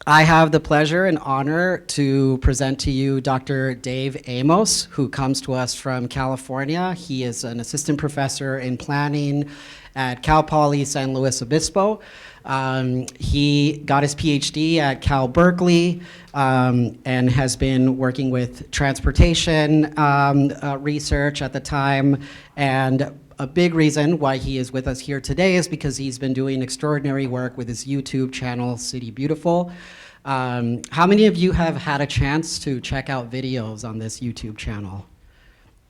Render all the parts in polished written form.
I have the pleasure and honor to present to you Dr. Dave Amos, who comes to us from California. He is an assistant professor in planning at Cal Poly San Luis Obispo. He got his PhD at Cal Berkeley and has been working with transportation research at the time. And a big reason why he is with us here today is because he's been doing extraordinary work with his YouTube channel, City Beautiful. How many of you have had a chance to check out videos on this YouTube channel?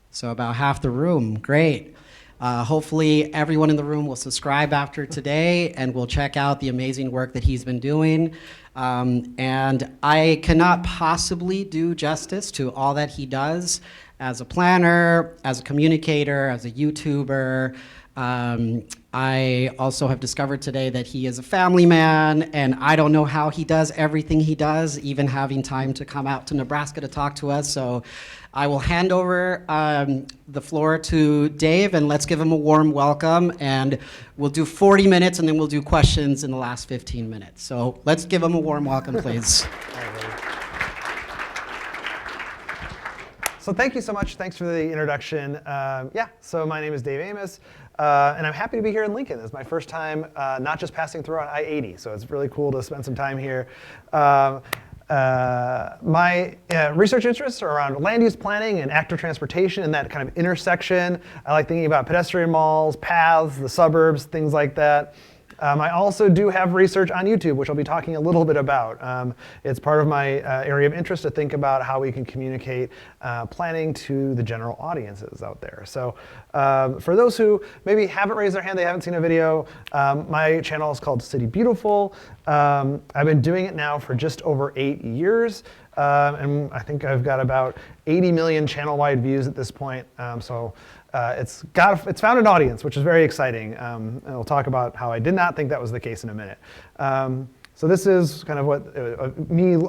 So about half the room, great. Hopefully everyone in the room will subscribe after today and will check out the amazing work that he's been doing. And I cannot possibly do justice to all that he does as a planner, as a communicator, as a YouTuber. I also have discovered today that he is a family man, and I don't know how he does everything he does, even having time to come out to Nebraska to talk to us. So I will hand over the floor to Dave, and let's give him a warm welcome. And we'll do 40 minutes, and then we'll do questions in the last 15 minutes. So let's give him a warm welcome, please. So thank you so much. Thanks for the introduction. So my name is Dave Amos, and I'm happy to be here in Lincoln. It's my first time not just passing through on I-80, so it's really cool to spend some time here. My research interests are around land use planning and active transportation and that kind of intersection. I like thinking about pedestrian malls, paths, the suburbs, things like that. I also do have research on YouTube, which I'll be talking a little bit about. It's part of my area of interest to think about how we can communicate planning to the general audiences out there. So for those who maybe haven't raised their hand, they haven't seen a video, my channel is called City Beautiful. I've been doing it now for just over 8 years. And I think I've got about 80 million channel-wide views at this point. It's found an audience, which is very exciting. And we'll talk about how I did not think that was the case in a minute. So this is kind of what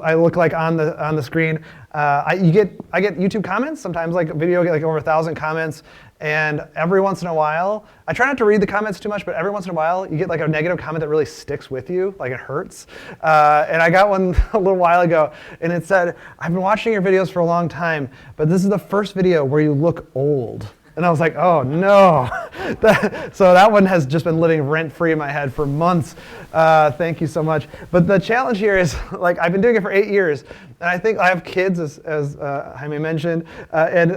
I look like on the screen. I get YouTube comments. Sometimes like a video get like over 1,000 comments. And every once in a while, I try not to read the comments too much, but every once in a while, you get like a negative comment that really sticks with you, like it hurts. And I got one a little while ago, and it said, "I've been watching your videos for a long time, but this is the first video where you look old." And I was like, oh no. So that one has just been living rent-free in my head for months. Thank you so much. But the challenge here is, like, I've been doing it for 8 years, and I think I have kids, as Jaime mentioned, and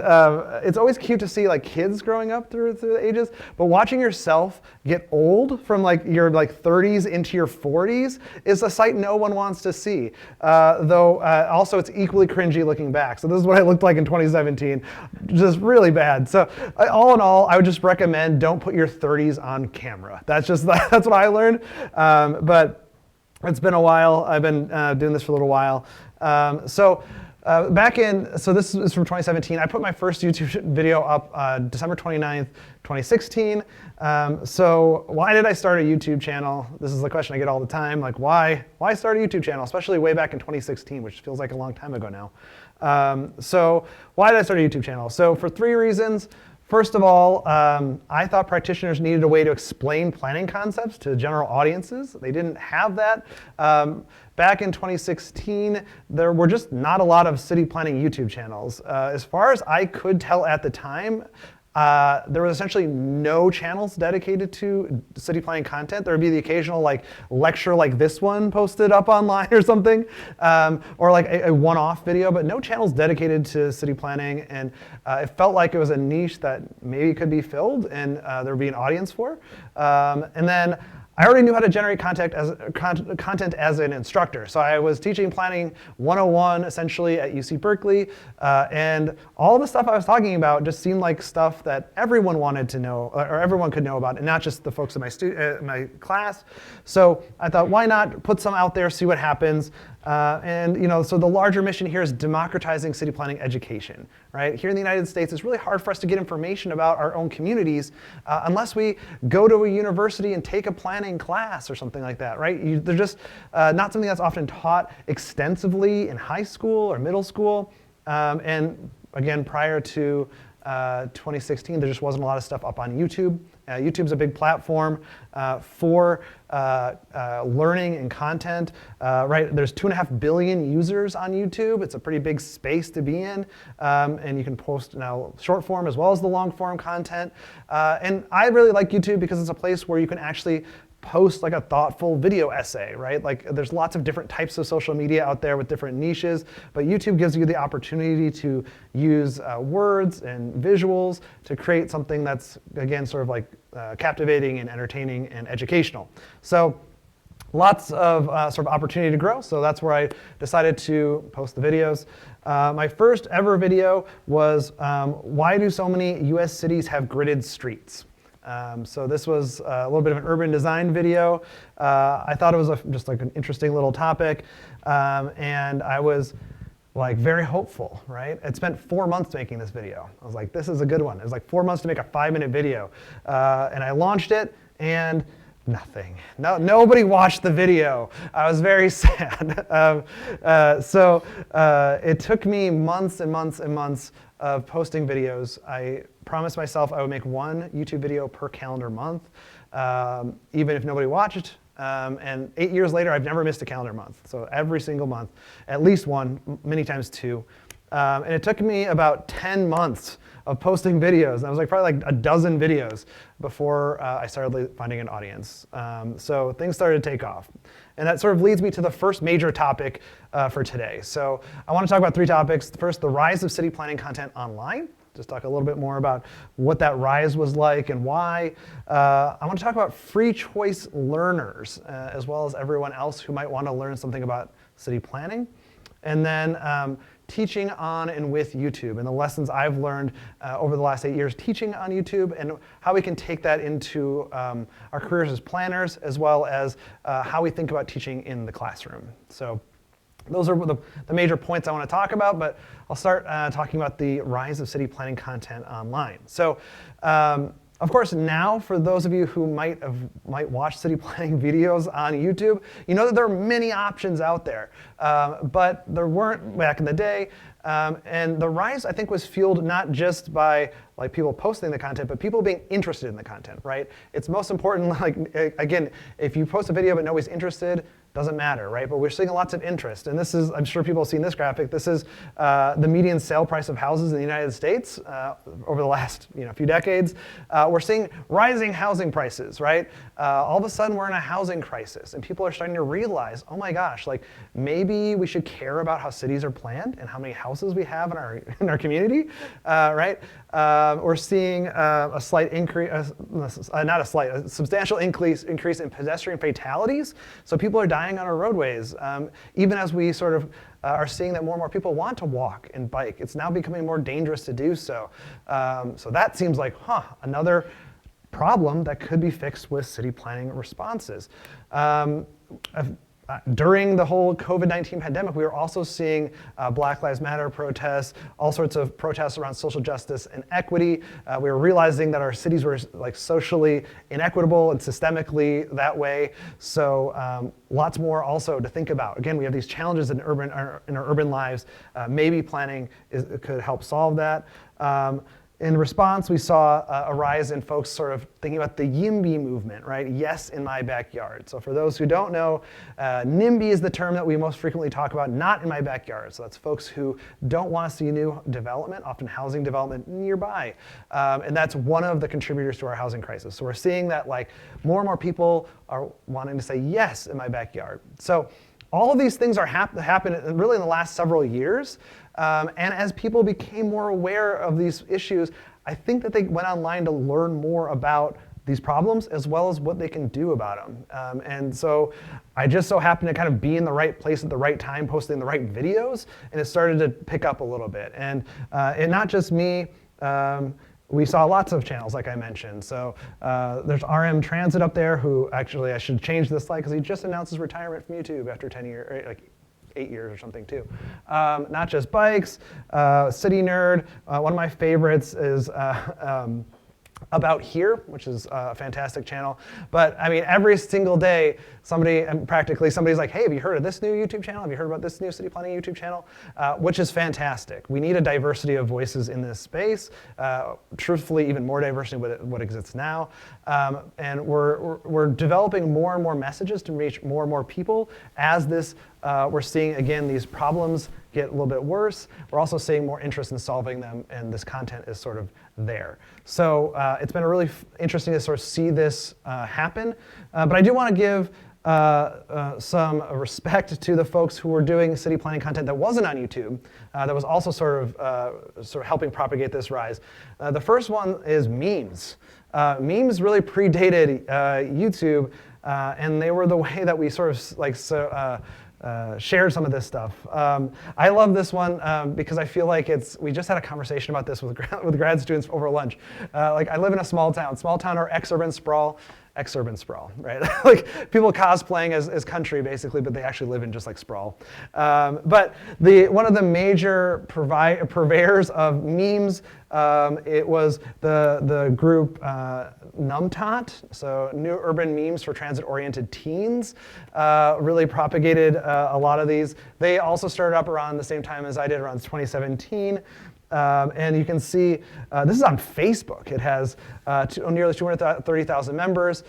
it's always cute to see like kids growing up through the ages, but watching yourself get old from like your 30s into your 40s is a sight no one wants to see. Though also it's equally cringy looking back. So this is what I looked like in 2017, just really bad. So all in all, I would just recommend don't put your 30s on camera. That's what I learned. But it's been a while. I've been doing this for a little while. So this is from 2017. I put my first YouTube video up December 29th, 2016. So why did I start a YouTube channel? This is the question I get all the time. Like, why start a YouTube channel, especially way back in 2016, which feels like a long time ago now. So why did I start a YouTube channel? So for 3 reasons. First of all, I thought practitioners needed a way to explain planning concepts to general audiences. They didn't have that. Back in 2016, there were just not a lot of city planning YouTube channels. As far as I could tell at the time, there was essentially no channels dedicated to city planning content. There would be the occasional like lecture like this one posted up online or something, or like a one-off video, but no channels dedicated to city planning. And it felt like it was a niche that maybe could be filled and there would be an audience for. And then I already knew how to generate content as an instructor. So I was teaching Planning 101 essentially at UC Berkeley, and all the stuff I was talking about just seemed like stuff that everyone wanted to know, or everyone could know about, and not just the folks in my class. So I thought, why not put some out there, see what happens. So the larger mission here is democratizing city planning education, right? Here in the United States, it's really hard for us to get information about our own communities unless we go to a university and take a planning class or something like that, right? They're just not something that's often taught extensively in high school or middle school. And again, prior to 2016, there just wasn't a lot of stuff up on YouTube. YouTube's a big platform for learning and content, right? There's 2.5 billion users on YouTube. It's a pretty big space to be in, and you can post now short form as well as the long form content. And I really like YouTube because it's a place where you can actually post like a thoughtful video essay, right? Like there's lots of different types of social media out there with different niches, but YouTube gives you the opportunity to use words and visuals to create something that's, again, sort of like captivating and entertaining and educational. So lots of sort of opportunity to grow, so that's where I decided to post the videos. My first ever video was why do so many US cities have gridded streets? So this was a little bit of an urban design video. I thought it was just like an interesting little topic, and I was like very hopeful, right? It spent 4 months making this video. I was like, this is a good one. It was like 4 months to make a 5-minute video, and I launched it, and nothing. Nobody watched the video. I was very sad. So it took me months and months and months of posting videos. I promised myself I would make 1 YouTube video per calendar month, even if nobody watched. And 8 years later, I've never missed a calendar month. So every single month, at least 1, many times 2. And it took me about 10 months of posting videos. And I was like probably like a dozen videos before I started finding an audience. So things started to take off. And that sort of leads me to the first major topic for today. So I want to talk about 3 topics. First, the rise of city planning content online. Just talk a little bit more about what that rise was like and why. I want to talk about free choice learners, as well as everyone else who might want to learn something about city planning. And then teaching on and with YouTube and the lessons I've learned over the last 8 years teaching on YouTube and how we can take that into our careers as planners, as well as how we think about teaching in the classroom. So those are the major points I want to talk about, but I'll start talking about the rise of city planning content online. So of course, now for those of you who might watch city planning videos on YouTube, you know that there are many options out there, but there weren't back in the day. And the rise, I think, was fueled not just by like people posting the content, but people being interested in the content, right? It's most important, like, again, if you post a video but nobody's interested, doesn't matter, right? But we're seeing lots of interest. And this is, I'm sure people have seen this graphic. This is the median sale price of houses in the United States over the last few decades. We're seeing rising housing prices, right? All of a sudden, we're in a housing crisis. And people are starting to realize, oh my gosh, like maybe we should care about how cities are planned and how many houses we have in our community, right? We're seeing a slight increase, not a slight, a substantial increase in pedestrian fatalities. So people are dying on our roadways, even as we sort of are seeing that more and more people want to walk and bike. It's now becoming more dangerous to do so. So that seems like, another problem that could be fixed with city planning responses. During the whole COVID-19 pandemic, we were also seeing Black Lives Matter protests, all sorts of protests around social justice and equity. We were realizing that our cities were like socially inequitable and systemically that way. So lots more also to think about. Again, we have these challenges in our urban lives. Maybe planning could help solve that. In response, we saw a rise in folks sort of thinking about the YIMBY movement, right? Yes, in my backyard. So for those who don't know, NIMBY is the term that we most frequently talk about, not in my backyard. So that's folks who don't want to see new development, often housing development nearby. And that's one of the contributors to our housing crisis. So we're seeing that like more and more people are wanting to say yes in my backyard. So all of these things are happening really in the last several years. And as people became more aware of these issues, I think that they went online to learn more about these problems as well as what they can do about them. And so I just so happened to kind of be in the right place at the right time, posting the right videos, and it started to pick up a little bit. And not just me, we saw lots of channels, like I mentioned. So there's RM Transit up there, who actually, I should change this slide because he just announced his retirement from YouTube after 10 years, like 8 years or something too. Not just bikes, City Nerd. One of my favorites is About Here, which is a fantastic channel. But I mean, every single day, practically somebody's like, hey, have you heard of this new YouTube channel? Have you heard about this new city planning YouTube channel? Which is fantastic. We need a diversity of voices in this space. Truthfully, even more diversity than what exists now. And we're developing more and more messages to reach more and more people as this, we're seeing, again, these problems get a little bit worse. We're also seeing more interest in solving them, and this content is sort of there. So it's been really interesting to sort of see this happen. But I do want to give some respect to the folks who were doing city planning content that wasn't on YouTube, that was also sort of helping propagate this rise. The first one is memes. Memes really predated YouTube, and they were the way that we sort of shared some of this stuff. I love this one because I feel like we just had a conversation about this with grad students over lunch. Like, I live in a small town or ex-urban sprawl, right? Like, people cosplaying as country basically, but they actually live in just like sprawl. But one of the major purveyors of memes, it was the group NUMTOT, so New Urban Memes for Transit-Oriented Teens, really propagated a lot of these. They also started up around the same time as I did, around 2017. And you can see, this is on Facebook. It has nearly 230,000 members.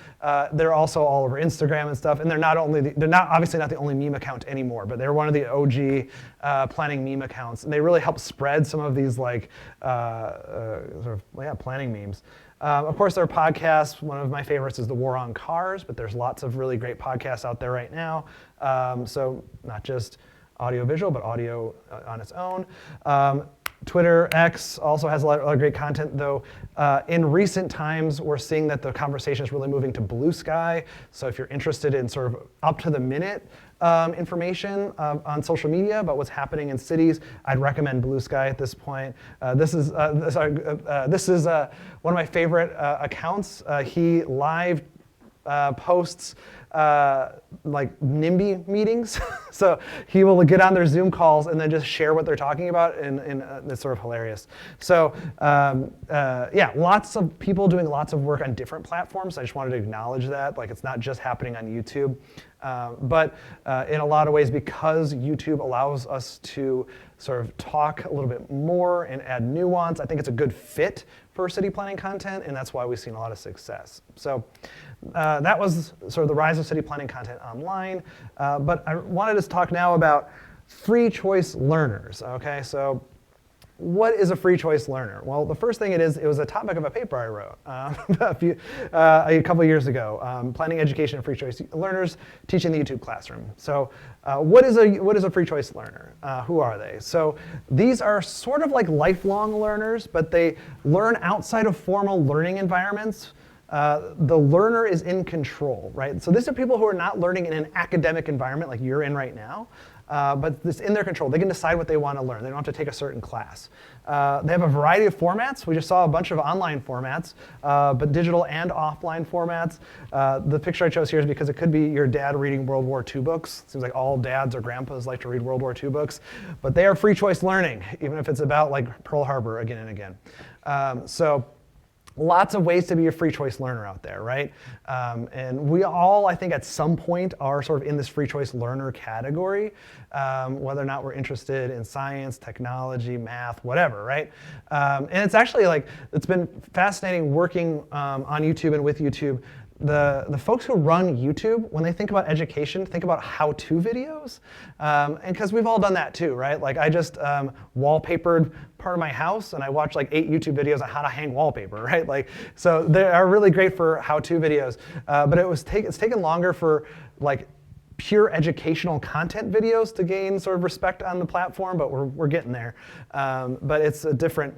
They're also all over Instagram and stuff. And they're obviously not the only meme account anymore, but they're one of the OG planning meme accounts. And they really help spread some of these planning memes. Of course, there are podcasts. One of my favorites is The War on Cars, but there's lots of really great podcasts out there right now. So not just audio-visual, but audio on its own. Twitter, X, also has a lot of great content, though in recent times, we're seeing that the conversation is really moving to Blue Sky. So if you're interested in sort of up-to-the-minute information on social media about what's happening in cities, I'd recommend Blue Sky at this point. This is one of my favorite accounts. He live posts like NIMBY meetings. So he will get on their Zoom calls and then just share what they're talking about, and it's sort of hilarious. So yeah, lots of people doing lots of work on different platforms. I just wanted to acknowledge that. Like, it's not just happening on YouTube. But in a lot of ways, because YouTube allows us to sort of talk a little bit more and add nuance, I think it's a good fit for city planning content, and that's why we've seen a lot of success. So that was sort of the rise of city planning content online. But I wanted to talk now about free choice learners. Okay, so what is a free choice learner? Well, the first thing it was a topic of a paper I wrote a couple years ago, planning education of free choice learners, teaching the YouTube classroom. So what is a free choice learner? Who are they? So these are sort of like lifelong learners, but they learn outside of formal learning environments. The learner is in control, right? So these are people who are not learning in an academic environment like you're in right now, but it's in their control. They can decide what they want to learn. They don't have to take a certain class. They have a variety of formats. We just saw a bunch of online formats, but digital and offline formats. The picture I chose here is because it could be your dad reading World War II books. It seems like all dads or grandpas like to read World War II books, but they are free choice learning, even if it's about like Pearl Harbor again and again. So lots of ways to be a free choice learner out there, right? And we all, I think, at some point are sort of in this free choice learner category, whether or not we're interested in science, technology, math, whatever, right? And it's actually it's been fascinating working on YouTube and with YouTube. The folks who run YouTube, when they think about education, think about how-to videos. And because we've all done that too, right? Like, I just wallpapered part of my house, and I watched like 8 YouTube videos on how to hang wallpaper, right? Like, so they are really great for how-to videos. But it's taken longer for like pure educational content videos to gain sort of respect on the platform, but we're getting there. But it's a different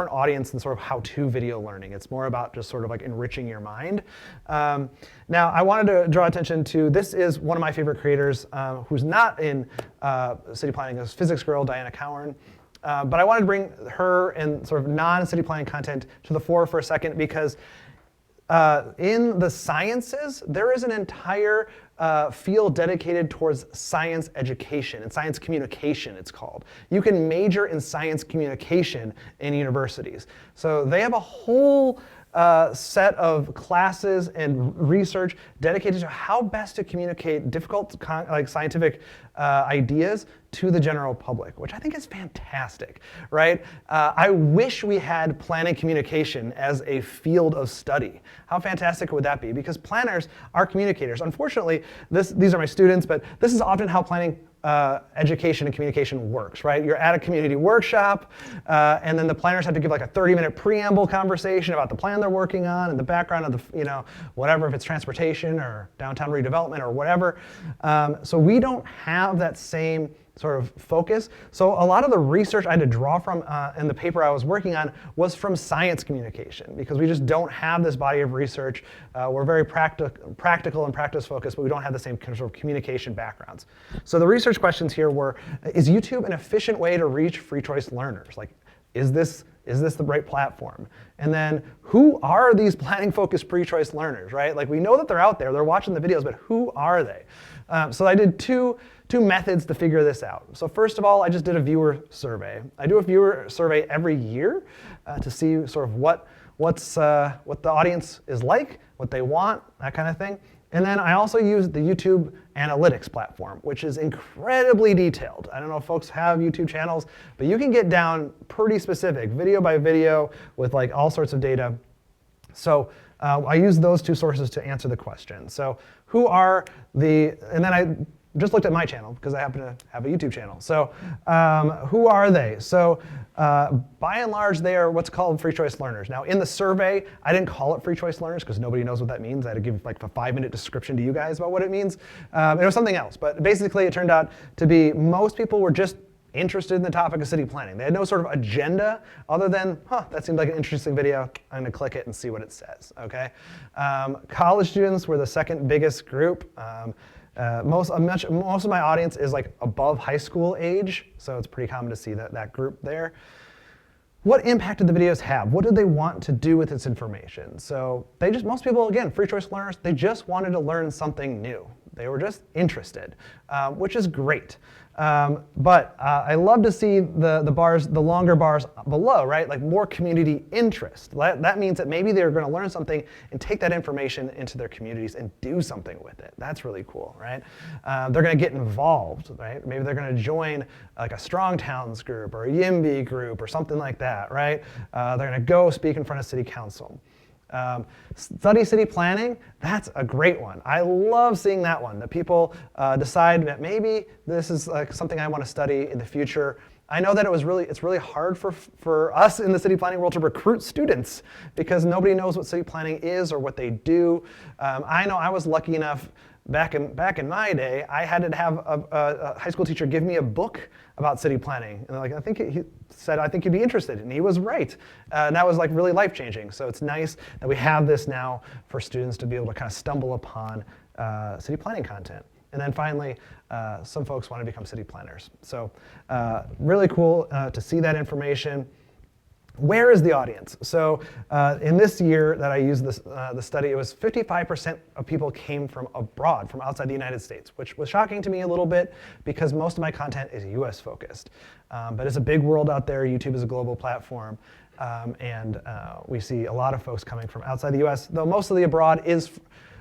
audience than sort of how-to video learning. It's more about just sort of like enriching your mind. Now, I wanted to draw attention to, this is one of my favorite creators who's not in city planning, is Physics Girl, Diana Cowan. But I wanted to bring her and sort of non-city planning content to the fore for a second, because in the sciences, there is an entire field dedicated towards science education and science communication, it's called. You can major in science communication in universities. So they have a whole set of classes and research dedicated to how best to communicate difficult scientific ideas to the general public, which I think is fantastic, right? I wish we had planning communication as a field of study. How fantastic would that be? Because planners are communicators. Unfortunately, these are my students, but this is often how planning education and communication works, right? You're at a community workshop, and then the planners have to give like a 30-minute preamble conversation about the plan they're working on and the background of the, whatever, if it's transportation or downtown redevelopment or whatever. So we don't have that same sort of focus. So a lot of the research I had to draw from in the paper I was working on was from science communication, because we just don't have this body of research. We're very practical and practice focused, but we don't have the same sort of communication backgrounds. So the research questions here were, is YouTube an efficient way to reach free choice learners? Like, is this the right platform? And then who are these planning focused free choice learners, right? Like, we know that they're out there, they're watching the videos, but who are they? So I did two methods to figure this out. So first of all, I just did a viewer survey. I do a viewer survey every year to see sort of what the audience is like, what they want, that kind of thing. And then I also use the YouTube analytics platform, which is incredibly detailed. I don't know if folks have YouTube channels, but you can get down pretty specific, video by video, with like all sorts of data. So I use those two sources to answer the question. So who are and then I just looked at my channel because I happen to have a YouTube channel. So who are they? So by and large, they are what's called free choice learners. Now in the survey, I didn't call it free choice learners because nobody knows what that means. I had to give like a 5-minute description to you guys about what it means. It was something else, but basically it turned out to be most people were just interested in the topic of city planning. They had no sort of agenda other than, that seemed like an interesting video. I'm gonna click it and see what it says, okay? College students were the second biggest group. Most of my audience is like above high school age, so it's pretty common to see that group there. What impact did the videos have? What did they want to do with this information? So most people, again, free choice learners, they just wanted to learn something new. They were just interested, which is great. But I love to see the longer bars below, right? Like more community interest. That means that maybe they're going to learn something and take that information into their communities and do something with it. That's really cool, right? They're going to get involved, right? Maybe they're going to join like a Strong Towns group or a YIMBY group or something like that, right? They're going to go speak in front of city council. Study city planning, that's a great one. I love seeing that one, that people decide that maybe this is something I want to study in the future. I know that it's really hard for us in the city planning world to recruit students because nobody knows what city planning is or what they do. I know I was lucky enough back in my day, I had to have a high school teacher give me a book about city planning. And like, he said, I think you'd be interested. And he was right. And that was like really life-changing. So it's nice that we have this now for students to be able to kind of stumble upon city planning content. And then finally, some folks want to become city planners. So really cool to see that information. Where is the audience? So in this year that I used the study, it was 55% of people came from abroad, from outside the United States, which was shocking to me a little bit because most of my content is US focused. But it's a big world out there. YouTube is a global platform. And we see a lot of folks coming from outside the US, though most of the abroad is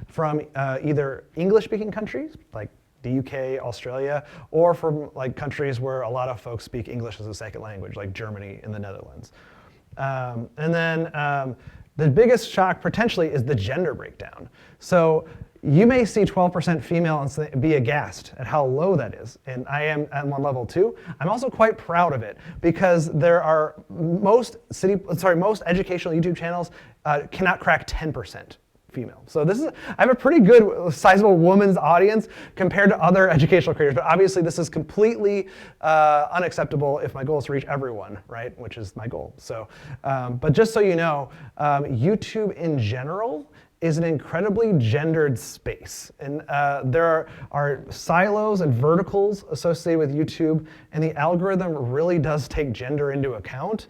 from either English-speaking countries, like the UK, Australia, or from like countries where a lot of folks speak English as a second language, like Germany and the Netherlands. And then the biggest shock potentially is the gender breakdown. So you may see 12% female and be aghast at how low that is. And I am at one level too. I'm also quite proud of it because there are most educational YouTube channels cannot crack 10%. Female. So I have a pretty good sizable woman's audience compared to other educational creators, but obviously this is completely unacceptable if my goal is to reach everyone, right? Which is my goal. So, but just so you know, YouTube in general is an incredibly gendered space. And there are silos and verticals associated with YouTube, and the algorithm really does take gender into account.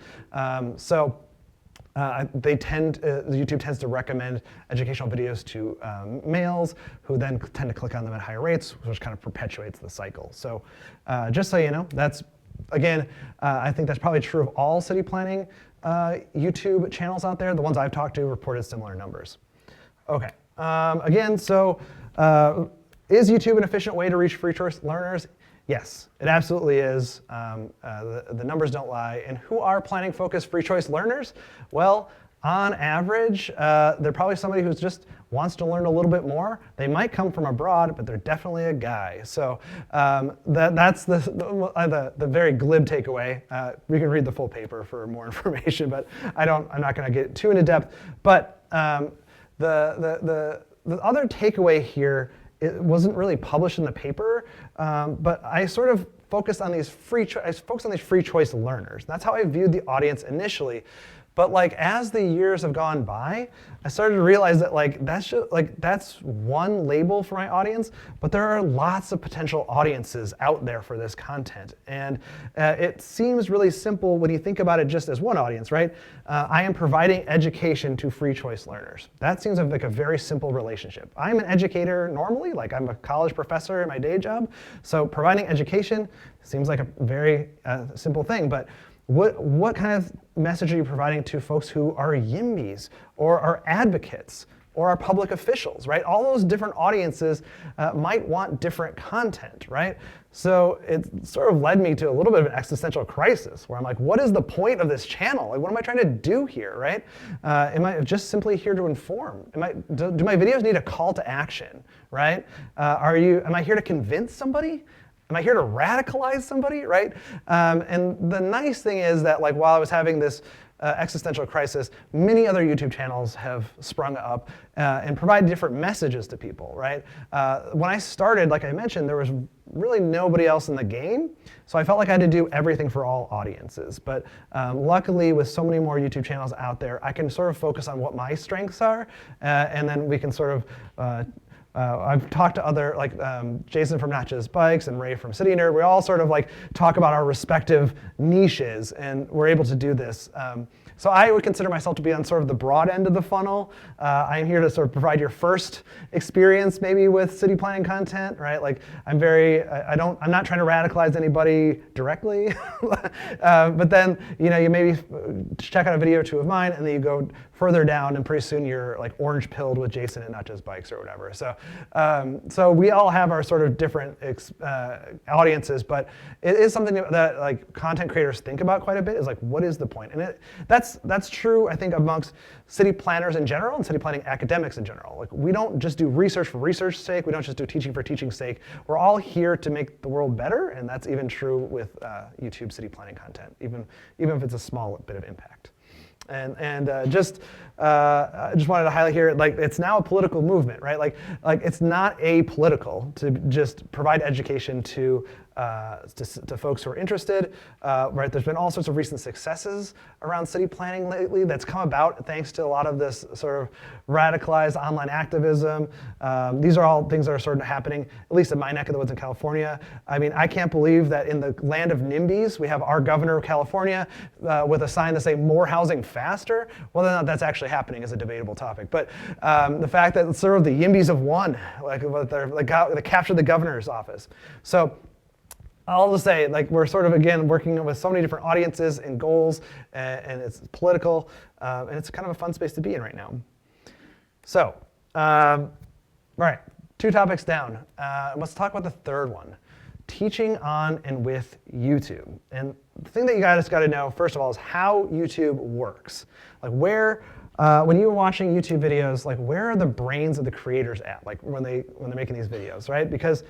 YouTube tends to recommend educational videos to males who then tend to click on them at higher rates, which kind of perpetuates the cycle. So just so you know, that's, again, I think that's probably true of all city planning YouTube channels out there. The ones I've talked to reported similar numbers. Okay, again, so is YouTube an efficient way to reach free choice learners? Yes, it absolutely is. The numbers don't lie. And who are planning-focused free choice learners? Well, on average, they're probably somebody who just wants to learn a little bit more. They might come from abroad, but they're definitely a guy. So that's the very glib takeaway. We can read the full paper for more information, but I'm not going to get too into depth. But the other takeaway here, it wasn't really published in the paper, but I sort of focused on these free choice learners. That's how I viewed the audience initially. But like as the years have gone by, I started to realize that that's one label for my audience, but there are lots of potential audiences out there for this content. And it seems really simple when you think about it just as one audience, right? I am providing education to free choice learners. That seems like a very simple relationship. I'm an educator normally, like I'm a college professor in my day job. So providing education seems like a very simple thing, but what kind of message are you providing to folks who are YIMBYs or are advocates or are public officials, right? All those different audiences might want different content, right? So it sort of led me to a little bit of an existential crisis where I'm like, what is the point of this channel? Like, what am I trying to do here, right? Am I just simply here to inform? Do my videos need a call to action, right? Am I here to convince somebody? Am I here to radicalize somebody, right? And the nice thing is that like while I was having this existential crisis, many other YouTube channels have sprung up and provide different messages to people, right? When I started, like I mentioned, there was really nobody else in the game, so I felt like I had to do everything for all audiences. But luckily, with so many more YouTube channels out there, I can sort of focus on what my strengths are, and then we can sort of I've talked to other, like Jason from Not Just Bikes and Ray from City Nerd. We all sort of like talk about our respective niches, and we're able to do this. So I would consider myself to be on sort of the broad end of the funnel. I'm here to sort of provide your first experience maybe with city planning content, right? Like I'm not trying to radicalize anybody directly, but then you maybe check out a video or two of mine, and then you go further down, and pretty soon you're like orange pilled with Jason and Not Just Bikes or whatever. So we all have our sort of different audiences, but it is something that like content creators think about quite a bit. Is like, what is the point? And that's true, I think, amongst city planners in general and city planning academics in general. Like we don't just do research for research's sake. We don't just do teaching for teaching's sake. We're all here to make the world better, and that's even true with YouTube city planning content, even if it's a small bit of impact. And I just wanted to highlight here, like it's now a political movement, right? Like it's not apolitical to just provide education to folks who are interested, right? There's been all sorts of recent successes around city planning lately that's come about thanks to a lot of this sort of radicalized online activism. These are all things that are sort of happening, at least in my neck of the woods in California. I mean, I can't believe that in the land of NIMBYs, we have our governor of California with a sign that say more housing faster. Whether or not that's actually happening is a debatable topic. But the fact that sort of the YIMBYs have won, they captured the governor's office. So I'll just say, like, we're sort of, again, working with so many different audiences and goals, and it's political, and it's kind of a fun space to be in right now. So, all right, 2 topics down. Let's talk about the third one, teaching on and with YouTube. And the thing that you guys got to know, first of all, is how YouTube works. Like when you're watching YouTube videos, like where are the brains of the creators at, like when they're making these videos, right? Because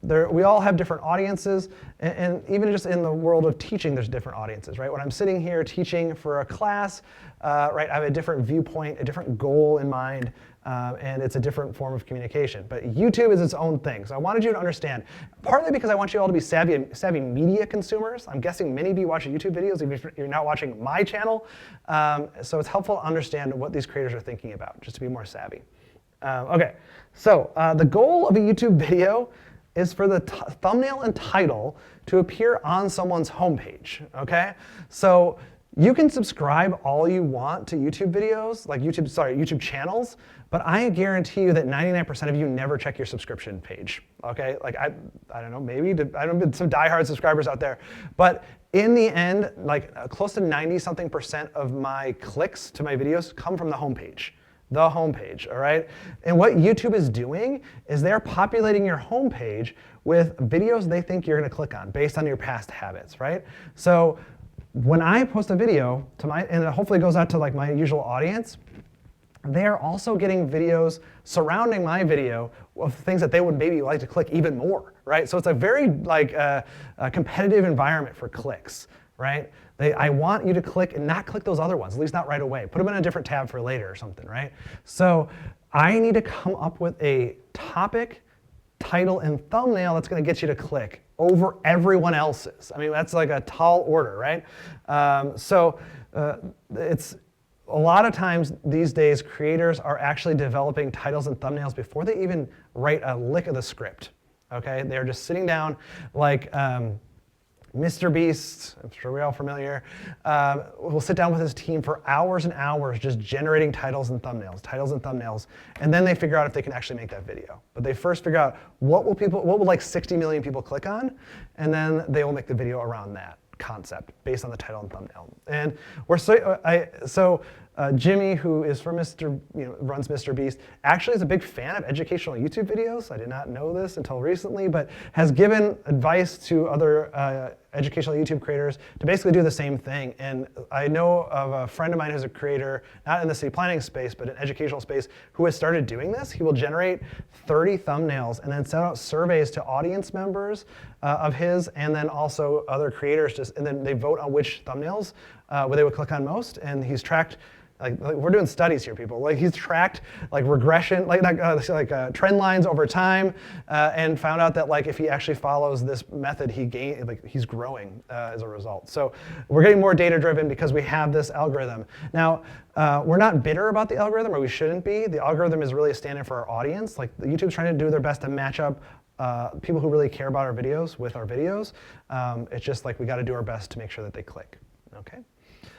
we all have different audiences, and even just in the world of teaching, there's different audiences, right? When I'm sitting here teaching for a class, right, I have a different viewpoint, a different goal in mind, and it's a different form of communication. But YouTube is its own thing. So I wanted you to understand, partly because I want you all to be savvy media consumers. I'm guessing many of you watch YouTube videos, even if you're not watching my channel. So it's helpful to understand what these creators are thinking about, just to be more savvy. Okay, so the goal of a YouTube video is for the thumbnail and title to appear on someone's homepage, okay? So You can subscribe all you want to YouTube videos, like YouTube channels, but I guarantee you that 99% of you never check your subscription page, okay? Like, I don't know, maybe, I don't know, some diehard subscribers out there, but in the end, like close to 90-something% of my clicks to my videos come from the homepage. The homepage, all right? And what YouTube is doing is they're populating your homepage with videos they think you're gonna click on based on your past habits, right? So when I post a video to and it hopefully goes out to like my usual audience, they're also getting videos surrounding my video of things that they would maybe like to click even more, right? So it's a very like a competitive environment for clicks, right? I want you to click and not click those other ones, at least not right away. Put them in a different tab for later or something, right? So I need to come up with a topic, title, and thumbnail that's gonna get you to click over everyone else's. I mean, that's like a tall order, right? It's a lot of times these days, creators are actually developing titles and thumbnails before they even write a lick of the script, okay? They're just sitting down like Mr. Beast, I'm sure we're all familiar, will sit down with his team for hours and hours just generating titles and thumbnails, and then they figure out if they can actually make that video. But they first figure out what will like 60 million people click on, and then they will make the video around that concept based on the title and thumbnail. And Jimmy, who is from runs Mr. Beast, actually is a big fan of educational YouTube videos. I did not know this until recently, but has given advice to other educational YouTube creators to basically do the same thing. And I know of a friend of mine who's a creator, not in the city planning space, but in educational space, who has started doing this. He will generate 30 thumbnails and then send out surveys to audience members of his, and then also other creators, and then they vote on which thumbnails where they would click on most. And he's tracked, like we're doing studies here, people. Like he's tracked like regression, trend lines over time, and found out that like if he actually follows this method, he's growing as a result. So we're getting more data driven because we have this algorithm. Now we're not bitter about the algorithm, or we shouldn't be. The algorithm is really a stand-in for our audience. Like YouTube's trying to do their best to match up people who really care about our videos with our videos. It's just like we got to do our best to make sure that they click. Okay.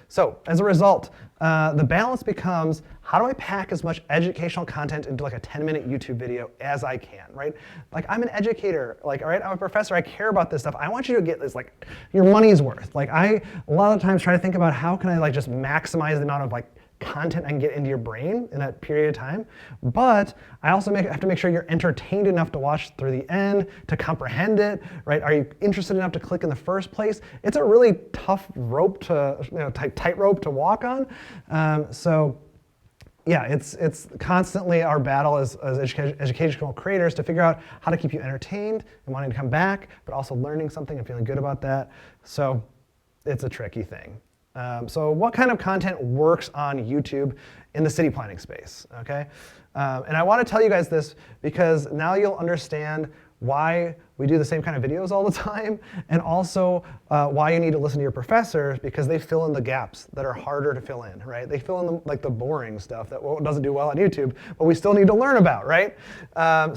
So as a result, the balance becomes, how do I pack as much educational content into like a 10-minute YouTube video as I can, right? Like I'm an educator, like, all right, I'm a professor, I care about this stuff. I want you to get this, like, your money's worth. Like a lot of times try to think about how can I like just maximize the amount of like content I can get into your brain in that period of time. But I also have to make sure you're entertained enough to watch through the end, to comprehend it, right? Are you interested enough to click in the first place? It's a really tough rope to, tightrope to walk on. Yeah, it's constantly our battle as educational creators to figure out how to keep you entertained and wanting to come back, but also learning something and feeling good about that. So it's a tricky thing. So what kind of content works on YouTube in the city planning space, okay? And I want to tell you guys this because now you'll understand why we do the same kind of videos all the time, and also why you need to listen to your professors, because they fill in the gaps that are harder to fill in, right? They fill in the boring stuff that doesn't do well on YouTube, but we still need to learn about, right?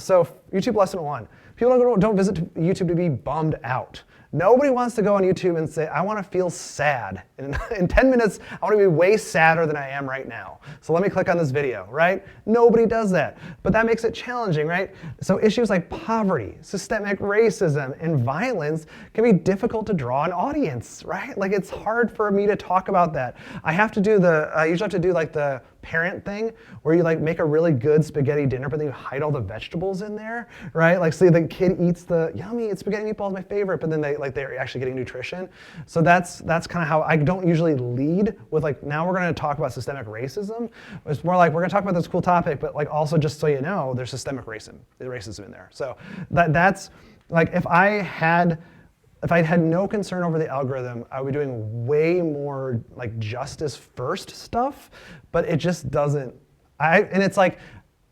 So YouTube lesson 1, people don't visit YouTube to be bummed out. Nobody wants to go on YouTube and say, I want to feel sad. In 10 minutes, I want to be way sadder than I am right now. So let me click on this video, right? Nobody does that. But that makes it challenging, right? So issues like poverty, systemic racism, and violence can be difficult to draw an audience, right? Like it's hard for me to talk about that. I usually have to do like the parent thing where you like make a really good spaghetti dinner, but then you hide all the vegetables in there, right? Like see the kid eats the yummy, spaghetti meatballs my favorite, but then they're actually getting nutrition. So that's kind of how I don't usually lead with like, now we're going to talk about systemic racism. It's more like we're going to talk about this cool topic, but like also just so you know, there's systemic racism in there. So that's like if I had no concern over the algorithm, I would be doing way more like justice first stuff, but it just doesn't. And it's like,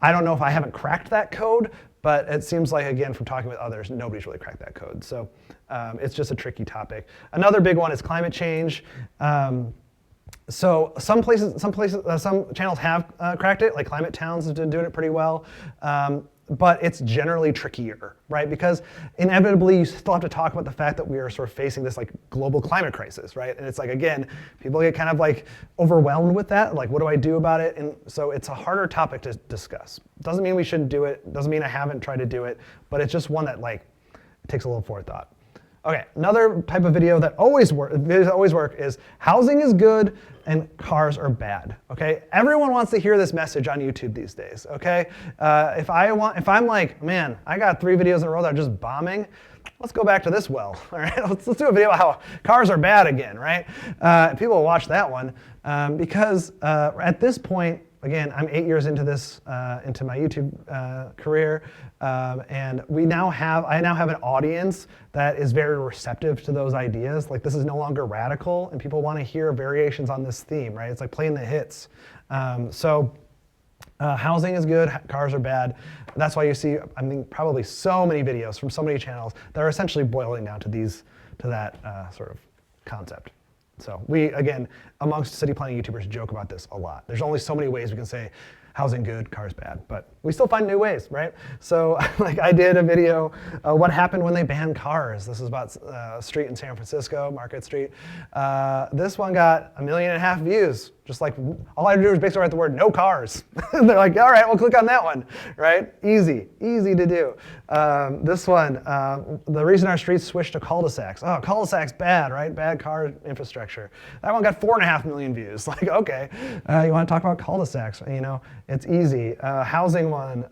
I don't know if I haven't cracked that code, but it seems like, again, from talking with others, nobody's really cracked that code. So it's just a tricky topic. Another big one is climate change. So some channels have cracked it, like Climate Towns has been doing it pretty well. but it's generally trickier, right? Because inevitably you still have to talk about the fact that we are sort of facing this like global climate crisis, right? And it's like, again, people get kind of like overwhelmed with that, like what do I do about it? And so it's a harder topic to discuss. Doesn't mean we shouldn't do it, doesn't mean I haven't tried to do it, but it's just one that like takes a little forethought. Okay, another type of videos that always work is housing is good and cars are bad. Okay, everyone wants to hear this message on YouTube these days. Okay, if I'm like, man, I got 3 videos in a row that are just bombing. Let's go back to this well. All right, let's do a video about how cars are bad again. Right? People will watch that one because at this point. Again, I'm 8 years into this, into my YouTube career, and I now have an audience that is very receptive to those ideas. Like this is no longer radical, and people want to hear variations on this theme, right? It's like playing the hits. Housing is good, cars are bad. That's why you see, I mean, probably so many videos from so many channels that are essentially boiling down to that sort of concept. So we, again, amongst city planning YouTubers joke about this a lot. There's only so many ways we can say housing good, cars bad, but we still find new ways, right? So like I did a video, what happened when they banned cars. This is about a street in San Francisco, Market Street. This one got 1.5 million views. Just like, all I had to do was basically write the word no cars. They're like, all right, we'll click on that one, right? Easy to do. This one, the reason our streets switched to cul-de-sacs. Oh, cul-de-sacs bad, right? Bad car infrastructure. That one got 4.5 million views. Like, okay, you want to talk about cul-de-sacs? You know, it's easy. Housing one.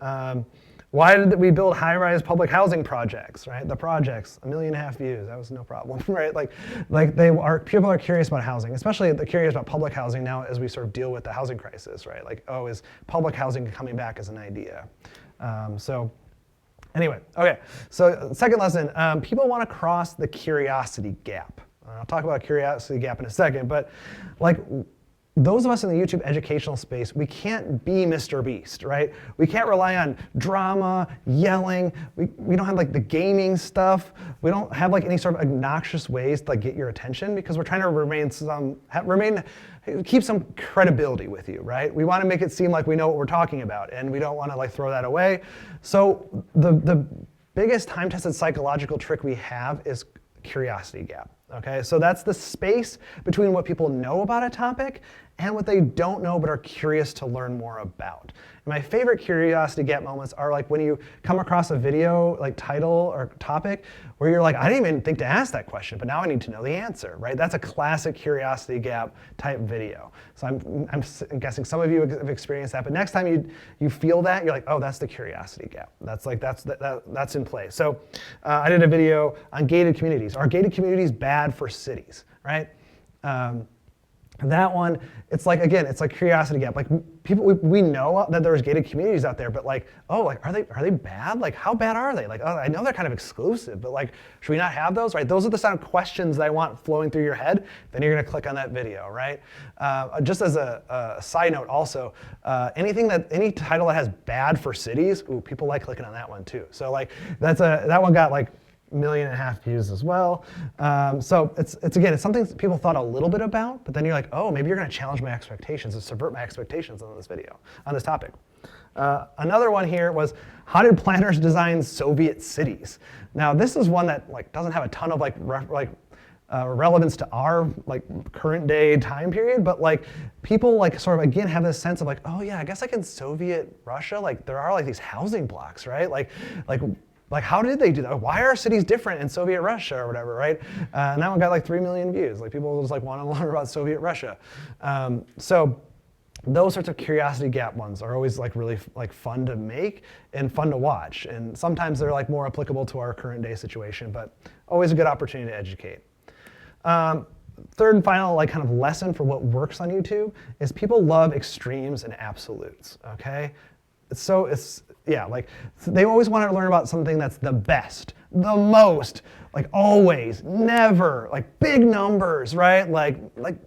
Why did we build high-rise public housing projects, right? The projects, 1.5 million views, that was no problem, right? People are curious about housing, especially they're curious about public housing now as we sort of deal with the housing crisis, right? Like, oh, is public housing coming back as an idea? Anyway, okay, so second lesson, people want to cross the curiosity gap. I'll talk about curiosity gap in a second, but like, those of us in the YouTube educational space, we can't be Mr. Beast, right? We can't rely on drama, yelling. We don't have like the gaming stuff. We don't have like any sort of obnoxious ways to like get your attention because we're trying to keep some credibility with you, right? We want to make it seem like we know what we're talking about, and we don't want to like throw that away. So the biggest time-tested psychological trick we have is curiosity gap. Okay, so that's the space between what people know about a topic and what they don't know but are curious to learn more about. And my favorite curiosity gap moments are like when you come across a video, like title or topic, where you're like, I didn't even think to ask that question, but now I need to know the answer, right? That's a classic curiosity gap type video. So I'm guessing some of you have experienced that, but next time you feel that, you're like, oh, that's the curiosity gap. That's in place. So I did a video on gated communities. Are gated communities bad for cities, right? That one, it's like, again, it's like curiosity gap. Like people, we know that there's gated communities out there, but like, oh, like, are they bad? Like, how bad are they? Like, oh, I know they're kind of exclusive, but like, should we not have those, right? Those are the kind of questions that I want flowing through your head. Then you're gonna click on that video, right? Just as a side note also, any title that has bad for cities, ooh, people like clicking on that one too. So like, that one got like 1.5 million views as well. So it's something people thought a little bit about, but then you're like, oh, maybe you're going to challenge my expectations and subvert my expectations on this video, on this topic. Another one here was, how did planners design Soviet cities? Now this is one that like doesn't have a ton of relevance to our like current day time period, but like people like sort of again have this sense of like, oh yeah, I guess like in Soviet Russia, like there are like these housing blocks, right? Like how did they do that? Why are cities different in Soviet Russia or whatever, right? And that one got like 3 million views. Like people just like want to learn about Soviet Russia. So those sorts of curiosity gap ones are always like really like fun to make and fun to watch. And sometimes they're like more applicable to our current day situation, but always a good opportunity to educate. Third and final like kind of lesson for what works on YouTube is people love extremes and absolutes, okay? They always want to learn about something that's the best, the most, like always, never, like big numbers, right? Like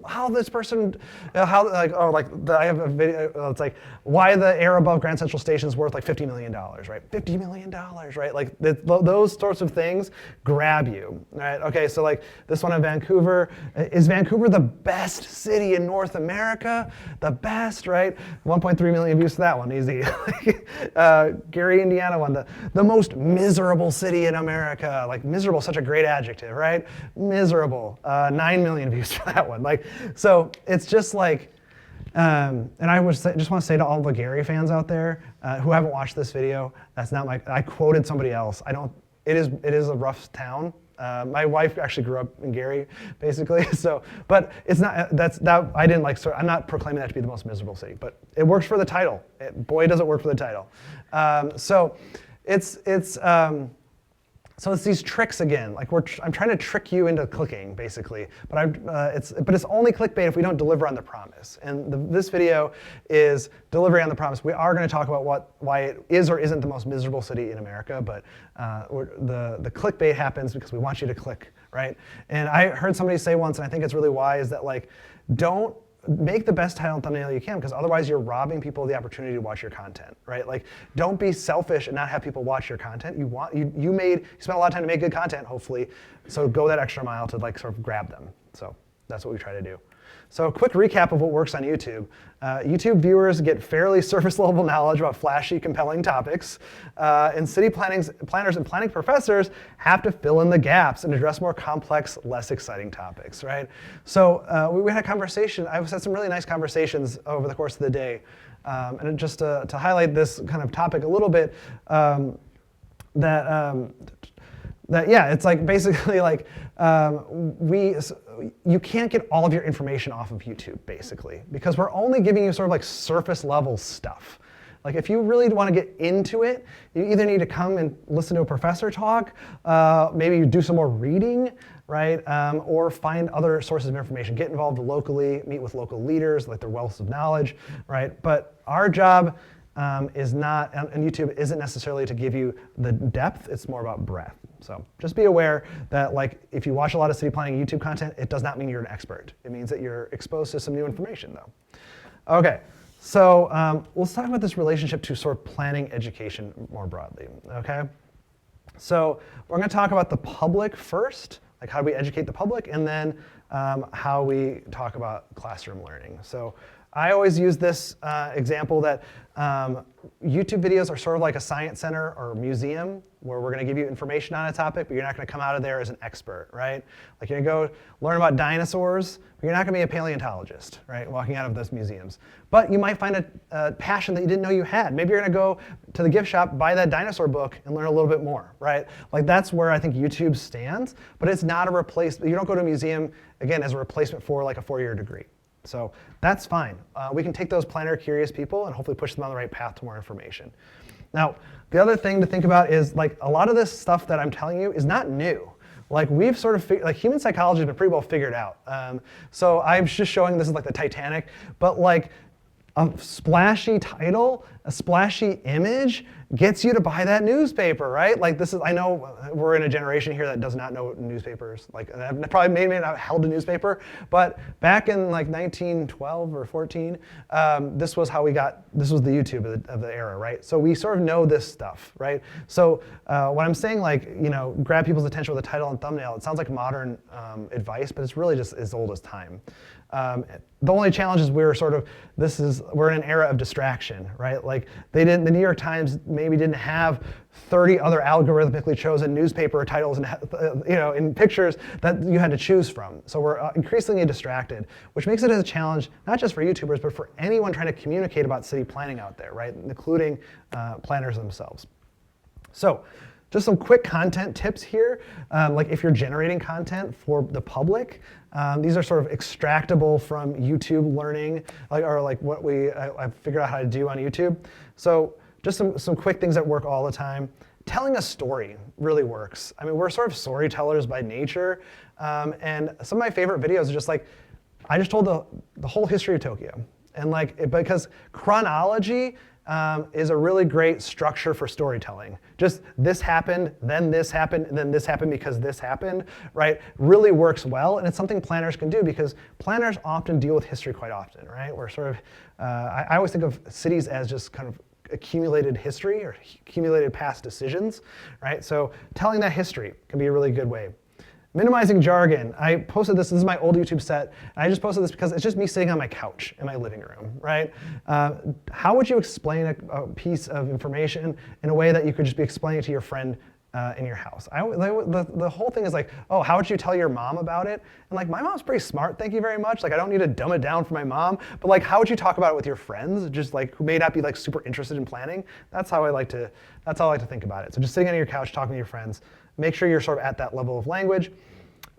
how this person, I have a video, it's like why the air above Grand Central Station is worth like $50 million, right? $50 million, right? Like those sorts of things grab you, right? Okay, so like this one in Vancouver, is Vancouver the best city in North America? The best, right? 1.3 million views to that one, easy. Gary, Indiana one, the most miserable city in America, like miserable, such a great adjective, right? Miserable, 9 million views for that one. Like, so it's just like, and I just want to say to all the Gary fans out there who haven't watched this video, that's not I quoted somebody else. It is a rough town. My wife actually grew up in Gary, basically. So, but it's not. I didn't like. I'm not proclaiming that to be the most miserable city, but it works for the title. Boy, does it work for the title. So it's these tricks again. Like I'm trying to trick you into clicking, basically. But it's only clickbait if we don't deliver on the promise. And this video is delivery on the promise. We are going to talk about why it is or isn't the most miserable city in America. But the clickbait happens because we want you to click, right? And I heard somebody say once, and I think it's really wise, that like don't make the best title and thumbnail you can, because otherwise you're robbing people of the opportunity to watch your content, right? Like, don't be selfish and not have people watch your content. You spent a lot of time to make good content, hopefully, so go that extra mile to like sort of grab them. So that's what we try to do. So a quick recap of what works on YouTube. YouTube viewers get fairly surface level knowledge about flashy, compelling topics. And city planners and planning professors have to fill in the gaps and address more complex, less exciting topics, right? So we had a conversation. I've had some really nice conversations over the course of the day. And just to highlight this kind of topic a little bit, it's like basically like you can't get all of your information off of YouTube, basically, because we're only giving you sort of like surface level stuff. Like if you really want to get into it, you either need to come and listen to a professor talk, maybe you do some more reading, right? Or find other sources of information. Get involved locally, meet with local leaders, like their wealth of knowledge, right? But our job is not, and YouTube isn't necessarily to give you the depth, it's more about breadth. So just be aware that like if you watch a lot of city planning YouTube content, it does not mean you're an expert. It means that you're exposed to some new information though. Okay, so let's talk about this relationship to sort of planning education more broadly, okay? So we're gonna talk about the public first, like how do we educate the public, and then how we talk about classroom learning. So I always use this example that YouTube videos are sort of like a science center or a museum where we're going to give you information on a topic, but you're not going to come out of there as an expert, right? Like you're going to go learn about dinosaurs, but you're not going to be a paleontologist, right, walking out of those museums. But you might find a passion that you didn't know you had. Maybe you're going to go to the gift shop, buy that dinosaur book, and learn a little bit more, right? Like that's where I think YouTube stands, but it's not a replacement. You don't go to a museum, again, as a replacement for like a 4-year degree. So that's fine. We can take those planner curious people and hopefully push them on the right path to more information. Now, the other thing to think about is like a lot of this stuff that I'm telling you is not new. Like we've sort of, like human psychology has been pretty well figured out. So I'm just showing this is like the Titanic, but like a splashy title, a splashy image gets you to buy that newspaper, right? Like this is, I know we're in a generation here that does not know newspapers. Like probably may not have held a newspaper, but back in like 1912 or 14, this was the YouTube of the era, right? So we sort of know this stuff, right? So when I'm saying like, grab people's attention with a title and thumbnail, it sounds like modern advice, but it's really just as old as time. The only challenge is we're in an era of distraction, right? Like the New York Times maybe didn't have 30 other algorithmically chosen newspaper titles and in pictures that you had to choose from. So we're increasingly distracted, which makes it a challenge not just for YouTubers, but for anyone trying to communicate about city planning out there, right? Including planners themselves. So just some quick content tips here. Like if you're generating content for the public, these are sort of extractable from YouTube learning, like what I figured out how to do on YouTube. So just some quick things that work all the time. Telling a story really works. I mean, we're sort of storytellers by nature. And some of my favorite videos are just like, I just told the whole history of Tokyo. And like, because chronology is a really great structure for storytelling. Just this happened, and then this happened because this happened, right? Really works well, and it's something planners can do because planners often deal with history quite often, right? We're sort of, I always think of cities as just kind of accumulated history or accumulated past decisions, right? So telling that history can be a really good way. Minimizing jargon. I posted this is my old YouTube set, and I just posted this because it's just me sitting on my couch in my living room, right? How would you explain a piece of information in a way that you could just be explaining it to your friend in your house? The whole thing is like, oh, how would you tell your mom about it? And like, my mom's pretty smart, thank you very much. Like, I don't need to dumb it down for my mom, but like, how would you talk about it with your friends, just like who may not be like super interested in planning? That's how I like to think about it. So just sitting on your couch, talking to your friends, make sure you're sort of at that level of language.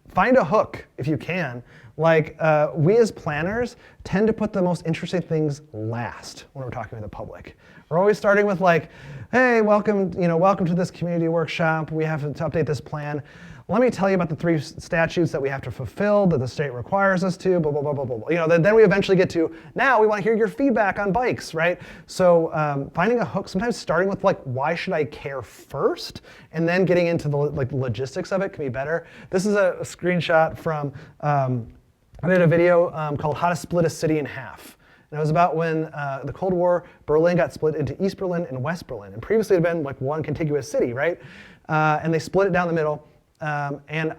Find a hook if you can. Like, we as planners tend to put the most interesting things last when we're talking to the public. We're always starting with like, hey, welcome to this community workshop. We have to update this plan. Let me tell you about the 3 statutes that we have to fulfill, that the state requires us to, blah, blah, blah, blah, blah, blah. Then we eventually get to, now we want to hear your feedback on bikes, right? So finding a hook, sometimes starting with like, why should I care first? And then getting into the logistics of it can be better. This is a screenshot from, I did a video called How to Split a City in Half. And it was about when the Cold War, Berlin got split into East Berlin and West Berlin. And previously it had been like one contiguous city, right? And they split it down the middle. And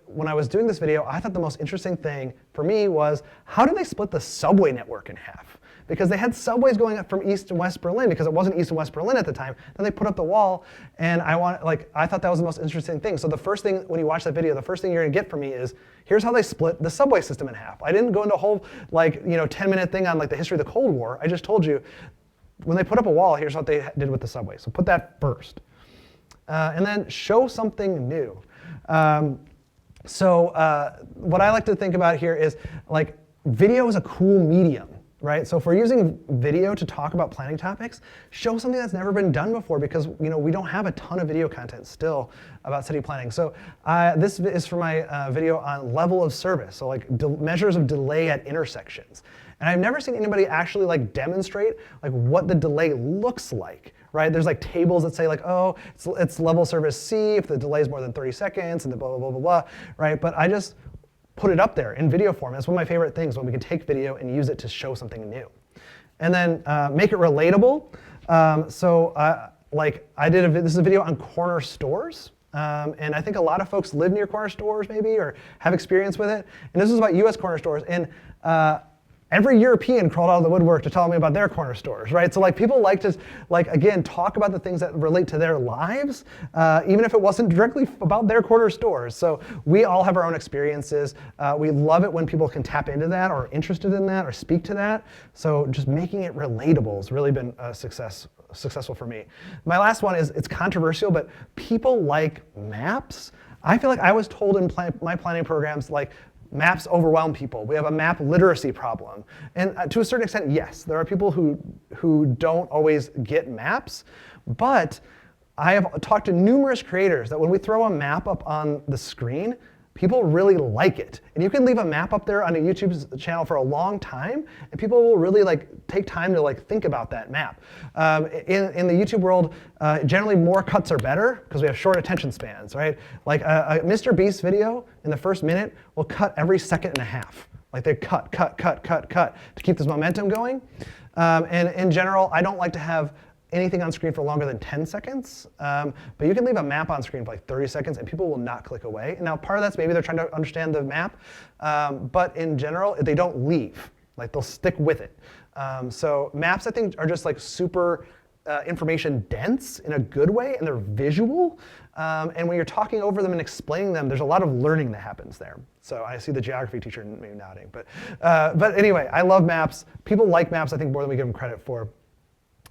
when I was doing this video, I thought the most interesting thing for me was, how did they split the subway network in half? Because they had subways going up from East and West Berlin because it wasn't East and West Berlin at the time. Then they put up the wall, and I thought that was the most interesting thing. So the first thing, when you watch that video, the first thing you're gonna get from me is, here's how they split the subway system in half. I didn't go into a whole 10-minute thing on like the history of the Cold War. I just told you, when they put up a wall, here's what they did with the subway. So put that first. And then show something new. What I like to think about here is like, video is a cool medium, right? So if we're using video to talk about planning topics, show something that's never been done before, because we don't have a ton of video content still about city planning. So this is for my video on level of service, so like measures of delay at intersections. And I've never seen anybody actually like demonstrate like what the delay looks like. Right? There's like tables that say like, oh, it's level service C if the delay is more than 30 seconds and the blah, blah, blah, blah, blah, right? But I just put it up there in video form. It's one of my favorite things, when we can take video and use it to show something new. And then make it relatable. This is a video on corner stores. And I think a lot of folks live near corner stores maybe, or have experience with it. And this is about US corner stores. And every European crawled out of the woodwork to tell me about their corner stores, right? So like, people like to, again, talk about the things that relate to their lives, even if it wasn't directly about their corner stores. So we all have our own experiences. We love it when people can tap into that, or are interested in that, or speak to that. So just making it relatable has really been a successful for me. My last one is, it's controversial, but people like maps. I feel like I was told in my planning programs, like, maps overwhelm people. We have a map literacy problem. And to a certain extent, yes, there are people who don't always get maps, but I have talked to numerous creators that when we throw a map up on the screen, people really like it. And you can leave a map up there on a YouTube channel for a long time, and people will really take time to think about that map. In the YouTube world, generally more cuts are better because we have short attention spans, right? Like a Mr. Beast video in the first minute will cut every second and a half. Like they cut to keep this momentum going. And in general, I don't like to have anything on screen for longer than 10 seconds, but you can leave a map on screen for like 30 seconds and people will not click away. And now part of that's maybe they're trying to understand the map, but in general, they don't leave. Like they'll stick with it. So maps, I think, are just like super information dense in a good way, and they're visual. And when you're talking over them and explaining them, there's a lot of learning that happens there. So I see the geography teacher maybe nodding, but anyway, I love maps. People like maps, I think, more than we give them credit for.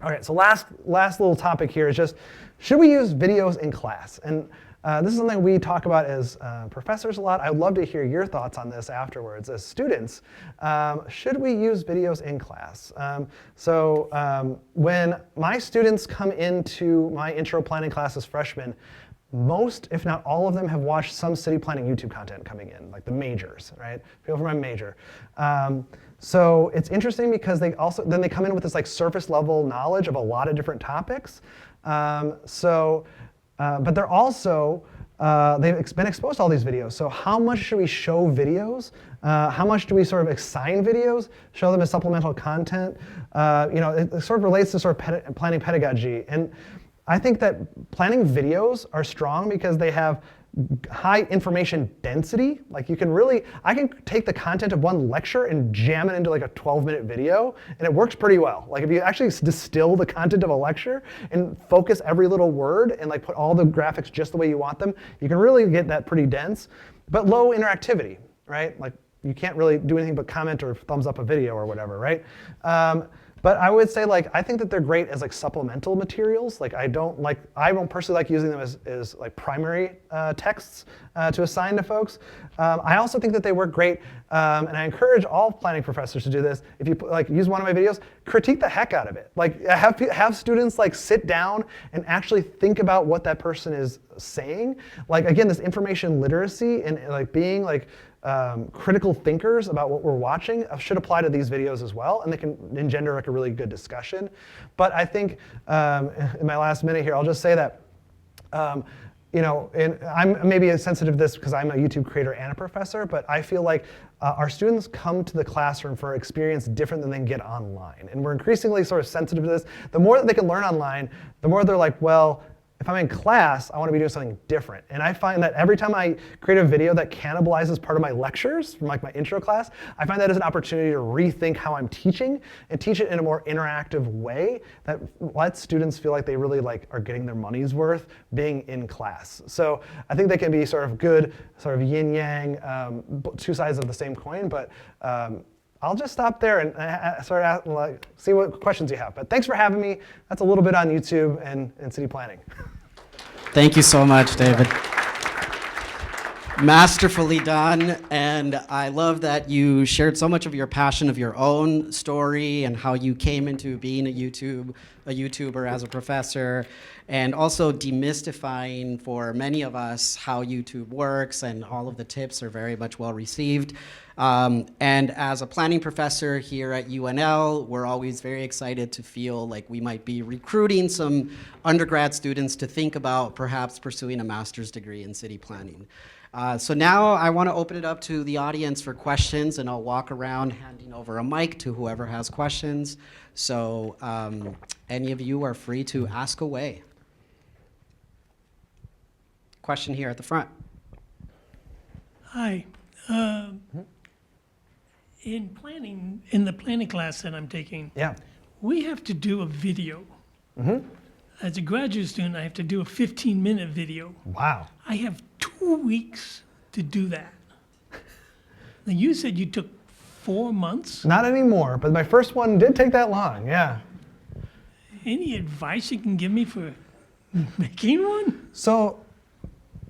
All right, so last little topic here is just, should we use videos in class? And this is something we talk about as professors a lot. I'd love to hear your thoughts on this afterwards. As students, should we use videos in class? When my students come into my intro planning class as freshmen, most, if not all of them, have watched some city planning YouTube content coming in, like the majors, right? People from my major. So it's interesting because they come in with this like surface level knowledge of a lot of different topics. But they're also, they've been exposed to all these videos. So how much should we show videos? How much do we sort of assign videos, show them as supplemental content? It sort of relates to sort of planning pedagogy. And I think that planning videos are strong because they have high information density. Like I can take the content of one lecture and jam it into like a 12-minute video, and it works pretty well. Like if you actually distill the content of a lecture and focus every little word and like put all the graphics just the way you want them, you can really get that pretty dense, but low interactivity, right? Like you can't really do anything but comment or thumbs up a video or whatever, right? But I would say I think that they're great as like supplemental materials. Like I don't personally like using them as like primary texts to assign to folks. I also think that they work great, and I encourage all planning professors to do this. If you use one of my videos, critique the heck out of it. Like have students like sit down and actually think about what that person is saying. Like again, this information literacy and like being like critical thinkers about what we're watching should apply to these videos as well, and they can engender like a really good discussion. But I think in my last minute here, I'll just say that and I'm maybe sensitive to this because I'm a YouTube creator and a professor, but I feel like our students come to the classroom for an experience different than they can get online. And we're increasingly sort of sensitive to this. The more that they can learn online, the more they're like, well, if I'm in class, I want to be doing something different. And I find that every time I create a video that cannibalizes part of my lectures from like my intro class, I find that as an opportunity to rethink how I'm teaching and teach it in a more interactive way that lets students feel like they really like are getting their money's worth being in class. So I think they can be sort of good, sort of yin yang, two sides of the same coin. But I'll just stop there and sort of see what questions you have. But thanks for having me. That's a little bit on YouTube and city planning. Thank you so much, David. Masterfully done, and I love that you shared so much of your passion of your own story and how you came into being a YouTuber as a professor, and also demystifying for many of us how YouTube works, and all of the tips are very much well received. And as a planning professor here at UNL, we're always very excited to feel like we might be recruiting some undergrad students to think about perhaps pursuing a master's degree in city planning. So now I want to open it up to the audience for questions, and I'll walk around handing over a mic to whoever has questions. So any of you are free to ask away. Question here at the front. Hi. In the planning class that I'm taking, Yeah. we have to do a video. As a graduate student, I have to do a 15-minute video. Wow. I have 2 weeks to do that. Now, you said you took 4 months. Not anymore, but my first one did take that long, yeah. Any advice you can give me for making one? So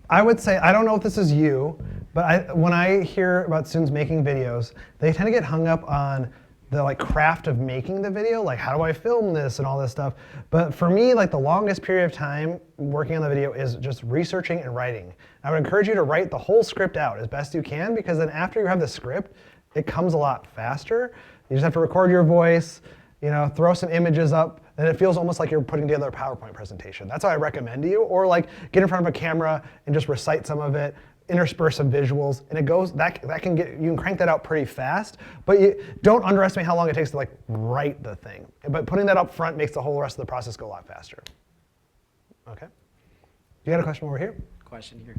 I would say, I don't know if this is you, but when I hear about students making videos, they tend to get hung up on the like craft of making the video, like how do I film this and all this stuff. But for me, like the longest period of time working on the video is just researching and writing. I would encourage you to write the whole script out as best you can, because then after you have the script, it comes a lot faster. You just have to record your voice, throw some images up, and it feels almost like you're putting together a PowerPoint presentation. That's how I recommend to you. Or like get in front of a camera and just recite some of it, intersperse some visuals, and it goes, you can crank that out pretty fast, but you don't underestimate how long it takes to like write the thing. But putting that up front makes the whole rest of the process go a lot faster. Okay. You got a question over here? Question here.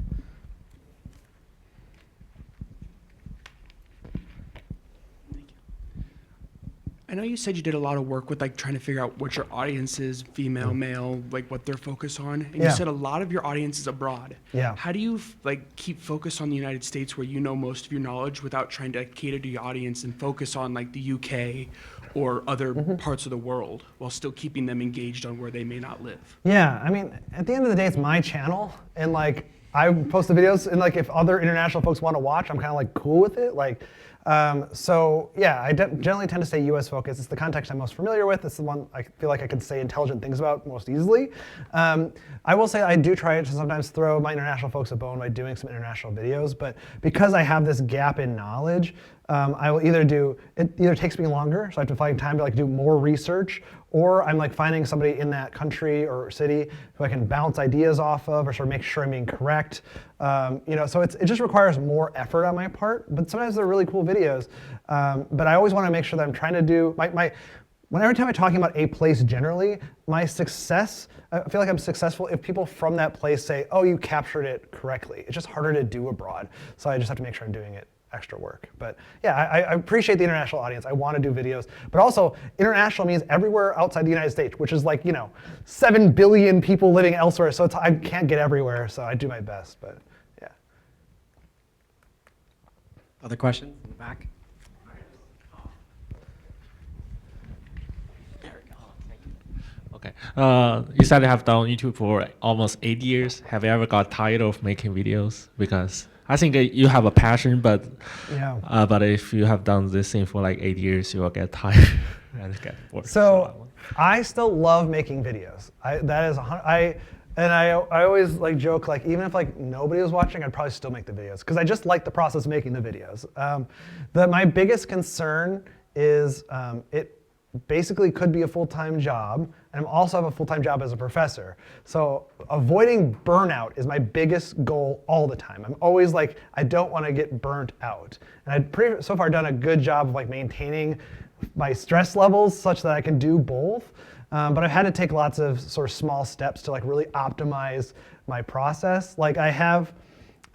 I know you said you did a lot of work with like trying to figure out what your audience is, female, male, like what they're focused on. And Yeah. you said a lot of your audience is abroad. Yeah. How do you like keep focus on the United States where you know most of your knowledge without trying to cater to your audience and focus on like the UK or other parts of the world while still keeping them engaged on where they may not live? Yeah, I mean, at the end of the day, it's my channel, and like I post the videos, and like if other international folks want to watch, I'm kind of like cool with it. Like, So yeah, I generally tend to say US focused. It's the context I'm most familiar with. It's the one I feel like I can say intelligent things about most easily. I will say I do try to sometimes throw my international folks a bone by doing some international videos, but because I have this gap in knowledge, I will it either takes me longer, so I have to find time to like do more research, or I'm like finding somebody in that country or city who I can bounce ideas off of or sort of make sure I'm being correct. So it just requires more effort on my part, but sometimes they're really cool videos. But I always want to make sure that I'm trying to do, every time I'm talking about a place generally, my success, I feel like I'm successful if people from that place say, oh, you captured it correctly. It's just harder to do abroad, so I just have to make sure I'm doing it extra work. But yeah, I appreciate the international audience. I want to do videos, but also international means everywhere outside the United States, which is like 7 billion people living elsewhere. So I can't get everywhere. So I do my best. But yeah. Other questions in the back? Okay. You said you have done YouTube for almost 8 years. Have you ever got tired of making videos? Because I think you have a passion, but yeah. But if you have done this thing for like 8 years, you will get tired and get bored. So I still love making videos. I always like joke, like even if like nobody was watching, I'd probably still make the videos because I just like the process of making the videos. My biggest concern is it basically could be a full-time job, and I also have a full-time job as a professor. So avoiding burnout is my biggest goal all the time. I'm always like, I don't want to get burnt out. And I've so far done a good job of like maintaining my stress levels such that I can do both. But I've had to take lots of sort of small steps to like really optimize my process. Like I have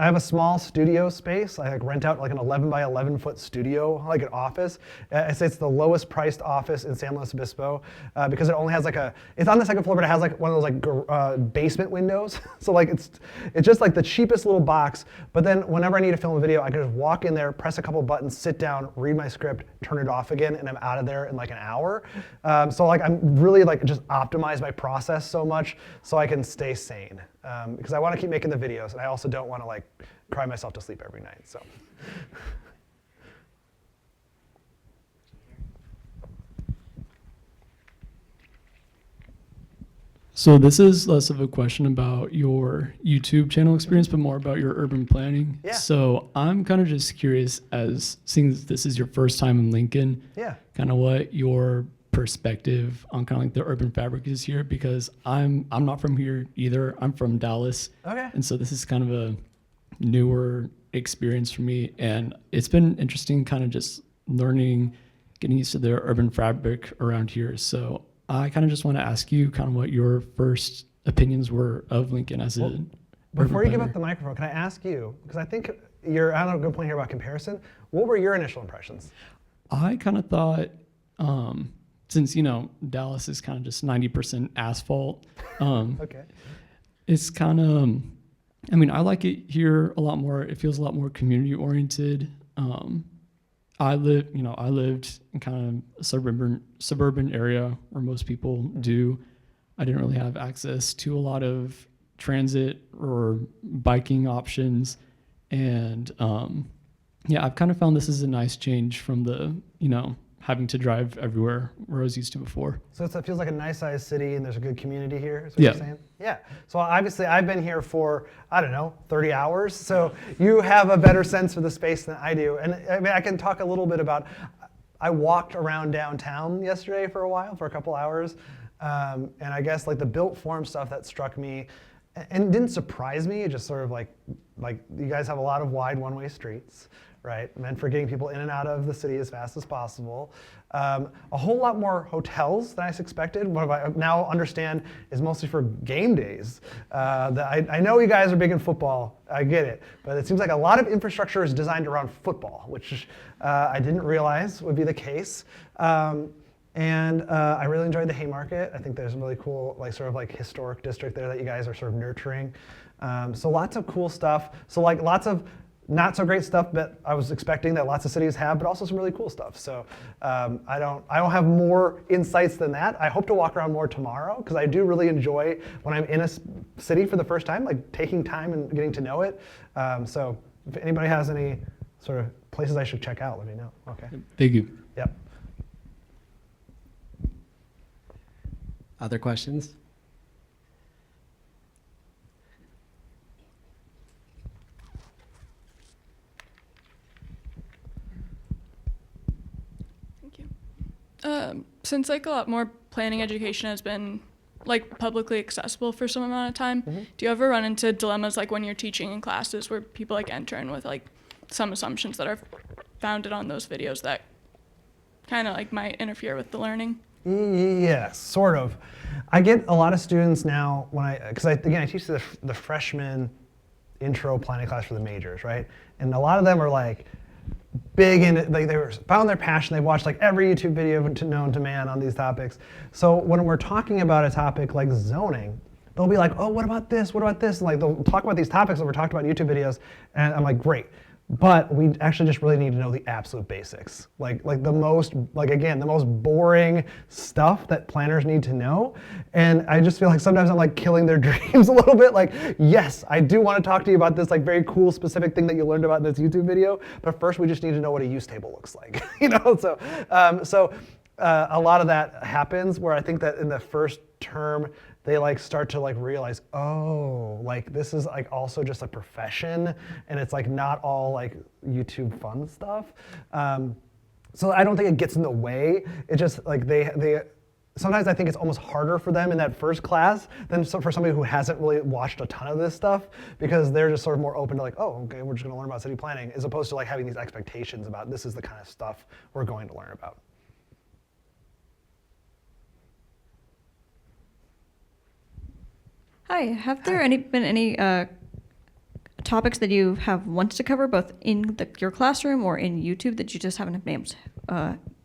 a small studio space. I like rent out like an 11 by 11 foot studio, like an office. I say it's the lowest priced office in San Luis Obispo because it only has it's on the second floor, but it has like one of those like basement windows. So like it's just like the cheapest little box. But then whenever I need to film a video, I can just walk in there, press a couple buttons, sit down, read my script, turn it off again, and I'm out of there in like an hour. So like I'm really like just optimize my process so much so I can stay sane. Because I want to keep making the videos, and I also don't want to like cry myself to sleep every night. So. So this is less of a question about your YouTube channel experience, but more about your urban planning. Yeah. So I'm kind of just curious, as seeing this is your first time in Lincoln, Yeah. kind of what your perspective on kind of like the urban fabric is here, because I'm not from here either. I'm from Dallas. Okay. And so this is kind of a newer experience for me, and it's been interesting kind of just learning, getting used to the urban fabric around here. So I kind of just want to ask you kind of what your first opinions were of Lincoln as a Before you give up the microphone, can I ask you, because I think I don't have a good point here about comparison, what were your initial impressions? I kind of thought, since, Dallas is kind of just 90% asphalt, Okay. it's kind of, I like it here a lot more. It feels a lot more community oriented. I lived in kind of a suburban area where most people do. I didn't really have access to a lot of transit or biking options. And I've kind of found this is a nice change from the, having to drive everywhere where I was used to before. So it feels like a nice sized city and there's a good community here, is what Yeah. you're saying? Yeah. So obviously I've been here for, 30 hours. So you have a better sense for the space than I do. And I can talk a little bit about, I walked around downtown yesterday for a couple hours. And I guess like the built form stuff that struck me, and it didn't surprise me, it just sort of like you guys have a lot of wide one-way streets, right? Meant for getting people in and out of the city as fast as possible. A whole lot more hotels than I expected. What I now understand is mostly for game days. I know you guys are big in football, I get it, but it seems like a lot of infrastructure is designed around football, which I didn't realize would be the case. And I really enjoyed the Haymarket. I think there's a really cool, historic district there that you guys are sort of nurturing. So lots of cool stuff. So lots of not so great stuff that I was expecting that lots of cities have, but also some really cool stuff. So I don't have more insights than that. I hope to walk around more tomorrow because I do really enjoy when I'm in a city for the first time, like taking time and getting to know it. So if anybody has any sort of places I should check out, let me know. Okay. Thank you. Yep. Other questions? Thank you. Since like a lot more planning education has been like publicly accessible for some amount of time, do you ever run into dilemmas like when you're teaching in classes where people like enter in with like some assumptions that are founded on those videos that kind of like might interfere with the learning? Yes, sort of. I get a lot of students now because I teach the freshman intro planning class for the majors, right? And a lot of them are like big into, like they were found their passion. They watched like every YouTube video known to man on these topics. So when we're talking about a topic like zoning, they'll be like, oh, what about this? What about this? And like they'll talk about these topics that were talked about in YouTube videos, and I'm like, great. But we actually just really need to know the absolute basics, like the most boring stuff that planners need to know. And I just feel like sometimes I'm like killing their dreams a little bit. Like, yes, I do want to talk to you about this like very cool specific thing that you learned about in this YouTube video, but first we just need to know what a use table looks like, you know. So a lot of that happens where I think that in the first term they like start to like realize, oh, like this is like also just a profession, and it's like not all like YouTube fun stuff. So I don't think it gets in the way. It just like they sometimes I think it's almost harder for them in that first class than for somebody who hasn't really watched a ton of this stuff, because they're just sort of more open to like, oh, okay, we're just going to learn about city planning, as opposed to like having these expectations about this is the kind of stuff we're going to learn about. Hi, have there been any topics that you have wanted to cover both in your classroom or in YouTube that you just haven't been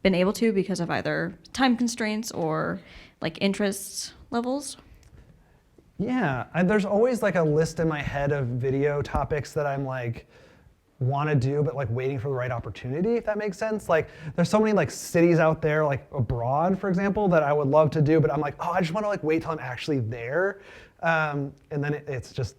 able to because of either time constraints or like interest levels? Yeah, there's always like a list in my head of video topics that I'm like want to do, but like waiting for the right opportunity, if that makes sense. Like there's so many like cities out there, like abroad, for example, that I would love to do, but I'm like, oh, I just want to like wait till I'm actually there. And then it's just,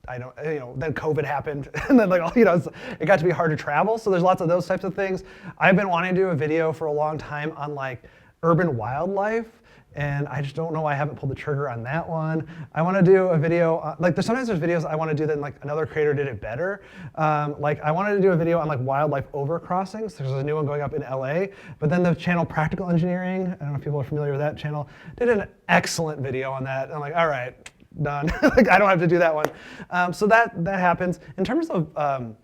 I don't, you know, then COVID happened, and then like, you know, it got to be hard to travel. So there's lots of those types of things. I've been wanting to do a video for a long time on like urban wildlife, and I just don't know why I haven't pulled the trigger on that one. I want to do a video, like sometimes there's videos I want to do that like another creator did it better. Like I wanted to do a video on like wildlife overcrossings. There's a new one going up in LA, but then the channel Practical Engineering, I don't know if people are familiar with that channel, did an excellent video on that. And I'm like, all right, done. Like I don't have to do that one. So that happens. In terms of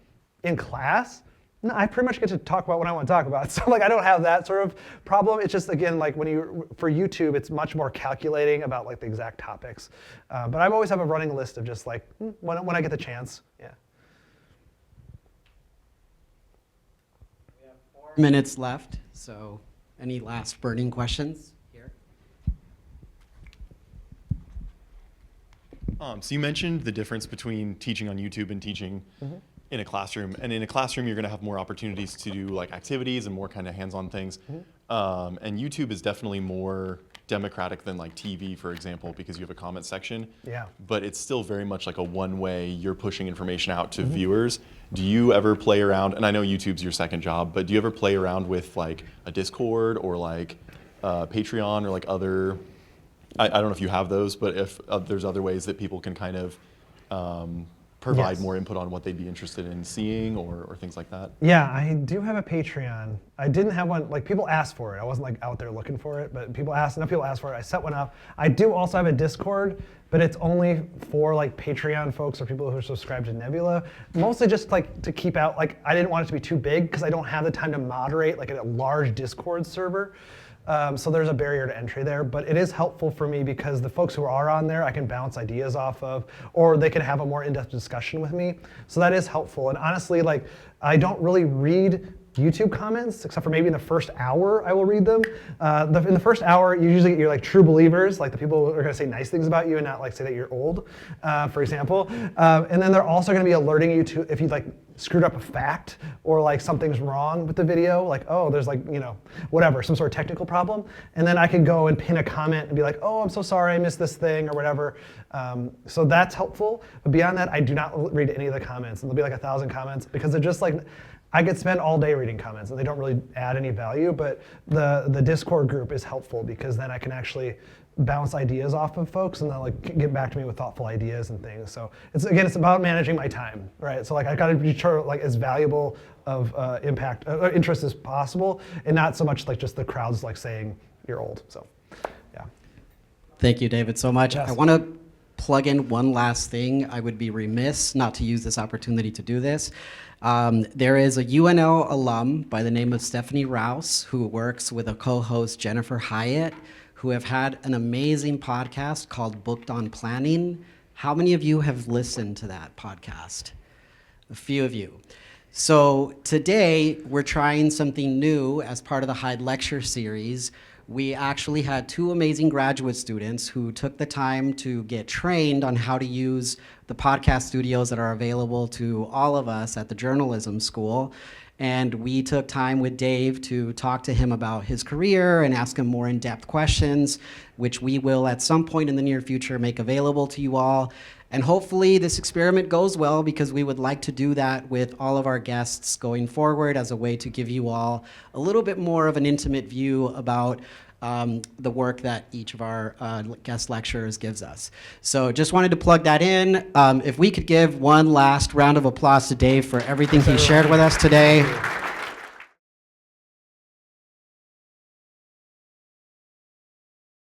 in class, no, I pretty much get to talk about what I want to talk about. So like I don't have that sort of problem. It's just, again, like for YouTube, it's much more calculating about like the exact topics. But I always have a running list of just like when I get the chance. Yeah. We have 4 minutes left. So any last burning questions here? So you mentioned the difference between teaching on YouTube and teaching in a classroom. And in a classroom, you're going to have more opportunities to do like activities and more kind of hands-on things. And YouTube is definitely more democratic than like TV, for example, because you have a comment section. Yeah. But it's still very much like a one-way, you're pushing information out to viewers. Do you ever play around, and I know YouTube's your second job, but do you ever play around with like a Discord or like Patreon or like other, I don't know if you have those, but if there's other ways that people can kind of provide Yes. more input on what they'd be interested in seeing or things like that? Yeah, I do have a Patreon. I didn't have one, like people asked for it. I wasn't like out there looking for it, but enough people asked for it. I set one up. I do also have a Discord, but it's only for like Patreon folks or people who are subscribed to Nebula. Mostly just like to keep out, like I didn't want it to be too big because I don't have the time to moderate like a large Discord server. So there's a barrier to entry there, but it is helpful for me because the folks who are on there I can bounce ideas off of, or they can have a more in-depth discussion with me. So that is helpful. And honestly, like I don't really read YouTube comments, except for maybe in the first hour I will read them. In the first hour, you usually get your like true believers, like the people who are going to say nice things about you and not like say that you're old, for example. And then they're also going to be alerting you to if you like screwed up a fact or like something's wrong with the video, like, oh, there's like, you know, whatever, some sort of technical problem. And then I can go and pin a comment and be like, oh, I'm so sorry, I missed this thing or whatever. So that's helpful. But beyond that, I do not read any of the comments. And there'll be like 1,000 comments because they're just like, I could spend all day reading comments, and they don't really add any value, but the Discord group is helpful because then I can actually bounce ideas off of folks and they'll like get back to me with thoughtful ideas and things. So it's about managing my time, right? So like I gotta be sure like as valuable of impact, interest as possible, and not so much like just the crowds like saying you're old, so yeah. Thank you, David, so much. Yes. I want to plug in one last thing. I would be remiss not to use this opportunity to do this. There is a UNO alum by the name of Stephanie Rouse who works with a co-host, Jennifer Hyatt, who have had an amazing podcast called Booked on Planning. How many of you have listened to that podcast? A few of you. So today, we're trying something new as part of the Hyde lecture series. We actually had 2 amazing graduate students who took the time to get trained on how to use the podcast studios that are available to all of us at the journalism school. And we took time with Dave to talk to him about his career and ask him more in-depth questions, which we will at some point in the near future make available to you all. And hopefully this experiment goes well because we would like to do that with all of our guests going forward as a way to give you all a little bit more of an intimate view about the work that each of our guest lecturers gives us. So just wanted to plug that in. If we could give one last round of applause to Dave for everything he shared with us today.